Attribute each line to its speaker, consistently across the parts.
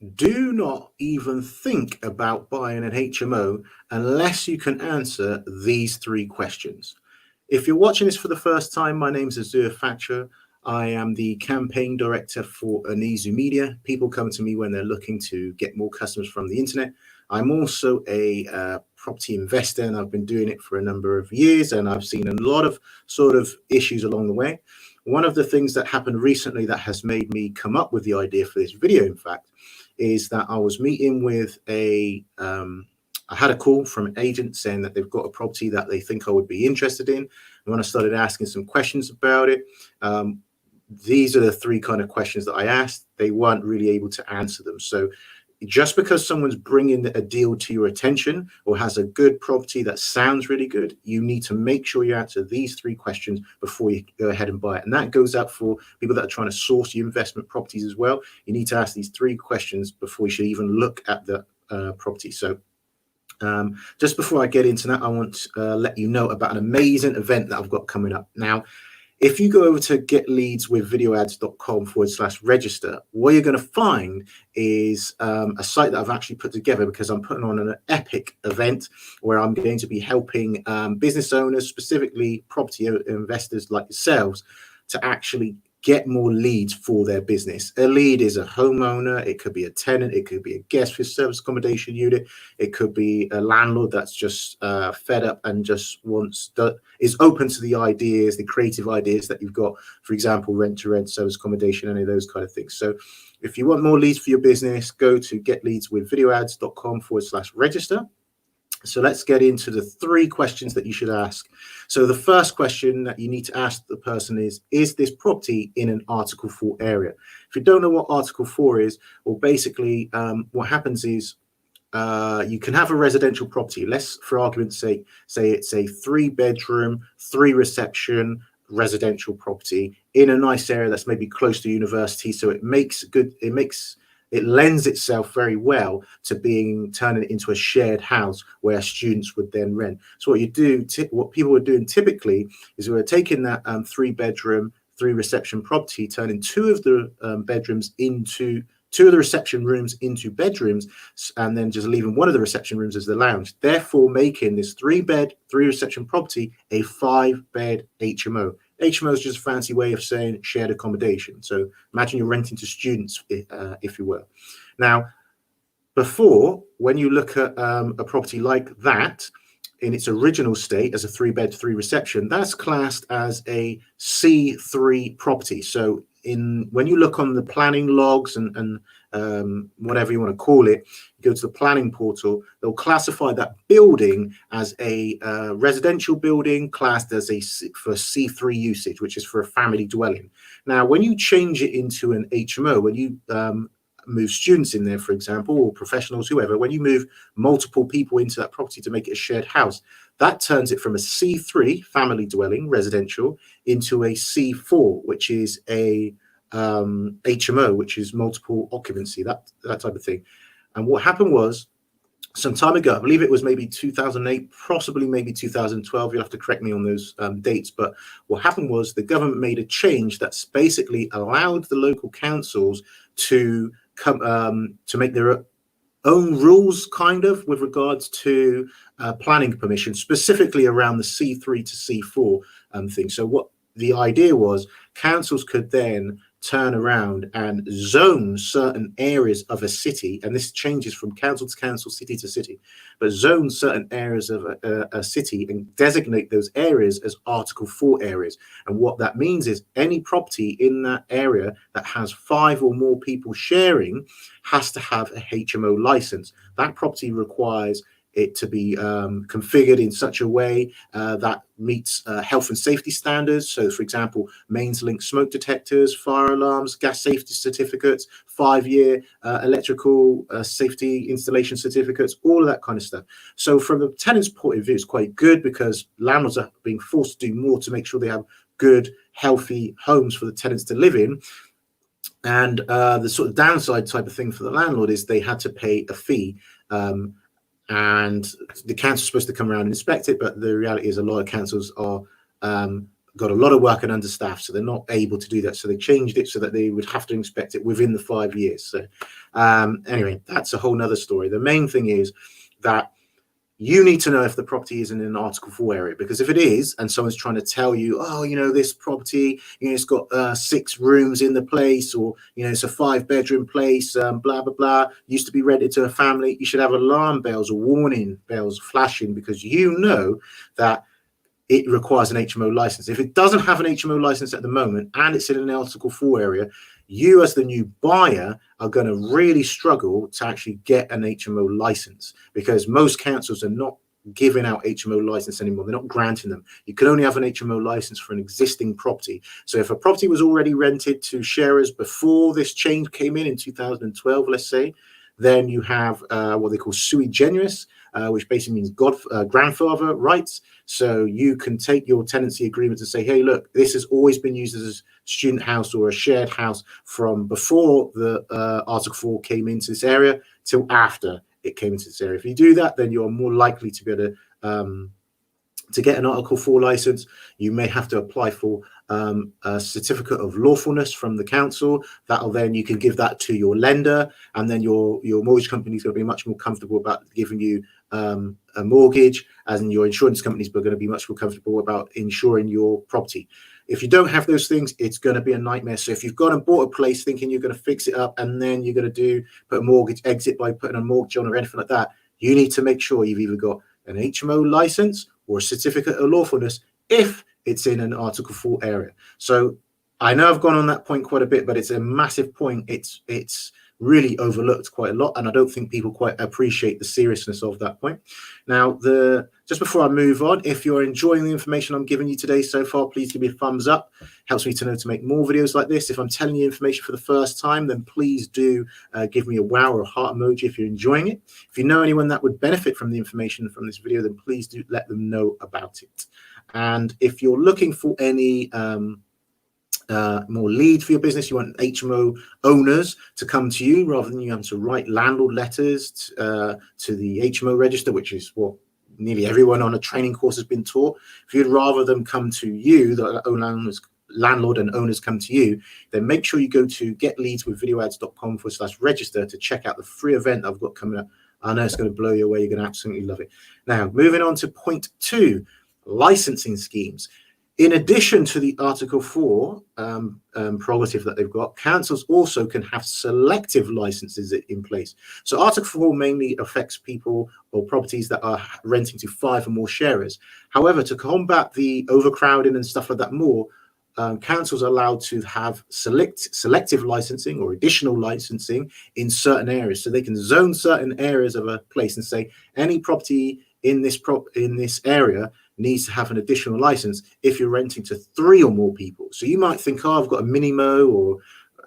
Speaker 1: Do not even think about buying an HMO unless you can answer these three questions. If you're watching this for the first time, my name is Azur Thatcher. I am the campaign director for Anizu Media. People come to me when they're looking to get more customers from the internet. I'm also a property investor, and I've been doing it for a number of years, and I've seen a lot of sort of issues along the way. One of the things that happened recently that has made me come up with the idea for this video, in fact, is that I was meeting with I had a call from an agent saying that they've got a property that they think I would be interested in. And when I started asking some questions about it, these are the three kind of questions that I asked. They weren't really able to answer them. So just because someone's bringing a deal to your attention or has a good property that sounds really good, you need to make sure you answer these three questions before you go ahead and buy it. And that goes out for people that are trying to source your investment properties as well. You need to ask these three questions before you should even look at the property. So just before I get into that, I want to let you know about an amazing event that I've got coming up. Now, if you go over to getleadswithvideoads.com/register, what you're going to find is a site that I've actually put together because I'm putting on an epic event where I'm going to be helping business owners, specifically property investors like yourselves, to actually get more leads for their business. A lead is a homeowner, it could be a tenant, it could be a guest for service accommodation unit, it could be a landlord that's just fed up and just is open to the ideas, the creative ideas that you've got, for example, rent to rent, service accommodation, any of those kind of things. So if you want more leads for your business, go to getleadswithvideoads.com/register. So let's get into the three questions that you should ask. So the first question that you need to ask the person is this property in an Article 4 area? If you don't know what Article 4 is, well, basically what happens is you can have a residential property. Let's, for argument's sake, say it's a 3-bedroom, 3-reception residential property in a nice area that's maybe close to university. So it lends itself very well to turning it into a shared house where students would then rent. So what people are doing typically is we're taking that 3-bedroom, 3-reception property, turning two of the reception rooms into bedrooms, and then just leaving one of the reception rooms as the lounge, therefore making this 3-bed, 3-reception property a 5-bed HMO. HMO is just a fancy way of saying shared accommodation. So imagine you're renting to students, if you will. Now, before, when you look at a property like that, in its original state as a 3-bed, 3-reception, that's classed as a C3 property. So when you look on the planning logs and whatever you want to call it, you go to the planning portal, they'll classify that building as a residential building classed for C3 usage, which is for a family dwelling. Now, when you change it into an HMO, when you move students in there, for example, or professionals, whoever, when you move multiple people into that property to make it a shared house, that turns it from a C3 family dwelling residential into a C4, which is a HMO, which is multiple occupancy, that type of thing. And what happened was, some time ago, I believe it was maybe 2008, possibly maybe 2012, you'll have to correct me on those dates, but what happened was the government made a change that's basically allowed the local councils to make their own rules, kind of, with regards to planning permission, specifically around the C3 to C4 thing. So what the idea was, councils could then turn around and zone certain areas of a city, and this changes from council to council, city to city, but zone certain areas of a city and designate those areas as Article 4 areas. And what that means is any property in that area that has 5 or more people sharing has to have a HMO license. That property requires it to be configured in such a way that meets health and safety standards. So, for example, mains link smoke detectors, fire alarms, gas safety certificates, 5-year electrical safety installation certificates, all of that kind of stuff. So from the tenant's point of view, it's quite good because landlords are being forced to do more to make sure they have good, healthy homes for the tenants to live in. And the sort of downside type of thing for the landlord is they had to pay a fee. And the council's supposed to come around and inspect it, but the reality is a lot of councils are got a lot of work and understaffed, so they're not able to do that. So they changed it so that they would have to inspect it within the 5 years. So anyway, that's a whole nother story. The main thing is that you need to know if the property is in an Article 4 area, because if it is, and someone's trying to tell you, oh, this property, it's got 6 rooms in the place, or, it's a 5-bedroom place, blah, blah, blah, used to be rented to a family, you should have alarm bells or warning bells flashing, because that it requires an HMO license. If it doesn't have an HMO license at the moment and it's in an Article 4 area, you as the new buyer are going to really struggle to actually get an HMO license, because most councils are not giving out HMO license anymore. They're not granting them. You can only have an HMO license for an existing property. So if a property was already rented to sharers before this change came in 2012, let's say, then you have what they call sui generis, which basically means grandfather rights. So you can take your tenancy agreement and say, hey, look, this has always been used as a student house or a shared house from before the Article 4 came into this area till after it came into this area. If you do that, then you're more likely to be able to get an Article 4 license. You may have to apply for a certificate of lawfulness from the council. You can give that to your lender, and then your mortgage company is going to be much more comfortable about giving you a mortgage, as in your insurance companies are going to be much more comfortable about insuring your property. If you don't have those things, it's going to be a nightmare. So if you've gone and bought a place thinking you're going to fix it up, and then you're going to put a mortgage exit by putting a mortgage on or anything like that, you need to make sure you've either got an HMO license or a certificate of lawfulness if it's in an Article 4 area. So I know I've gone on that point quite a bit, but it's a massive point. It's really overlooked quite a lot, and I don't think people quite appreciate the seriousness of that point. Now, just before I move on, if you're enjoying the information I'm giving you today so far, please give me a thumbs up. Helps me to know to make more videos like this. If I'm telling you information for the first time, then please do give me a wow or a heart emoji if you're enjoying it. If you know anyone that would benefit from the information from this video, then please do let them know about it. And if you're looking for any more lead for your business, you want HMO owners to come to you rather than you having to write landlord letters to the HMO register, which is what nearly everyone on a training course has been taught. If you'd rather them come to you, the landlord and owners come to you, then make sure you go to getleadswithvideoads.com/register to check out the free event I've got coming up. I know it's going to blow you away. You're going to absolutely love it. Now, moving on to point 2, licensing schemes. In addition to the Article 4 prerogative that they've got, councils also can have selective licenses in place. So Article 4 mainly affects people or properties that are renting to 5 or more sharers. However, to combat the overcrowding and stuff like that more, councils are allowed to have selective licensing or additional licensing in certain areas. So they can zone certain areas of a place and say any property in this area needs to have an additional license if you're renting to 3 or more people. So you might think, oh, I've got a mini-mo, or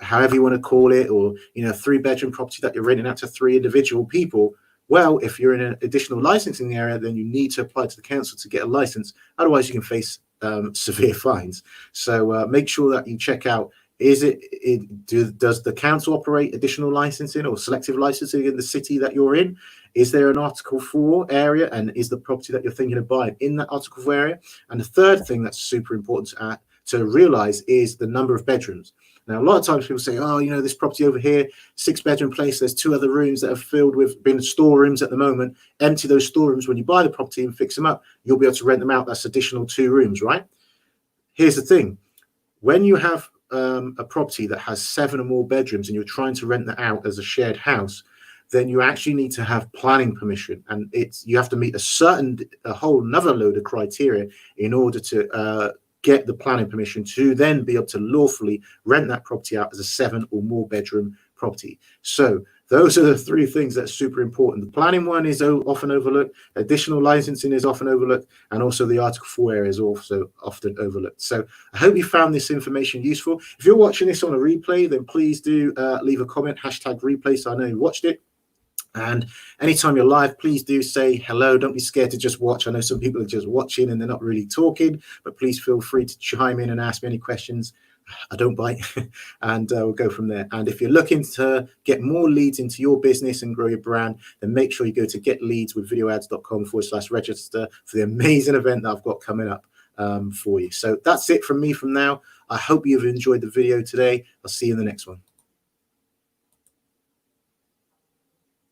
Speaker 1: however you want to call it, or a 3-bedroom property that you're renting out to 3 individual people. Well, if you're in an additional licensing area, then you need to apply to the council to get a license. Otherwise, you can face severe fines. So make sure that you check out, does the council operate additional licensing or selective licensing in the city that you're in? Is there an Article 4 area, and is the property that you're thinking of buying in that Article 4 area? And the third thing that's super important to realize is the number of bedrooms. Now, a lot of times people say, oh, this property over here, 6-bedroom place, there's 2 other rooms that are filled with been storerooms at the moment. Empty those storerooms. When you buy the property and fix them up, you'll be able to rent them out. That's additional 2 rooms, right? Here's the thing. When you have a property that has 7 or more bedrooms and you're trying to rent that out as a shared house, then you actually need to have planning permission, and you have to meet a whole another load of criteria in order to get the planning permission to then be able to lawfully rent that property out as a 7 or more bedroom property. So those are the 3 things that's super important. The planning one is often overlooked, additional licensing is often overlooked, and also the Article 4 area is also often overlooked. So I hope you found this information useful. If you're watching this on a replay, then please do leave a comment, #replay, so I know you watched it. And anytime you're live, please do say hello. Don't be scared to just watch. I know some people are just watching and they're not really talking, but please feel free to chime in and ask me any questions. I don't bite. And we'll go from there. And if you're looking to get more leads into your business and grow your brand, then make sure you go to getleadswithvideoads.com/register for the amazing event that I've got coming up. for you. So that's it from me from now. I hope you've enjoyed the video today. I'll see you in the next one.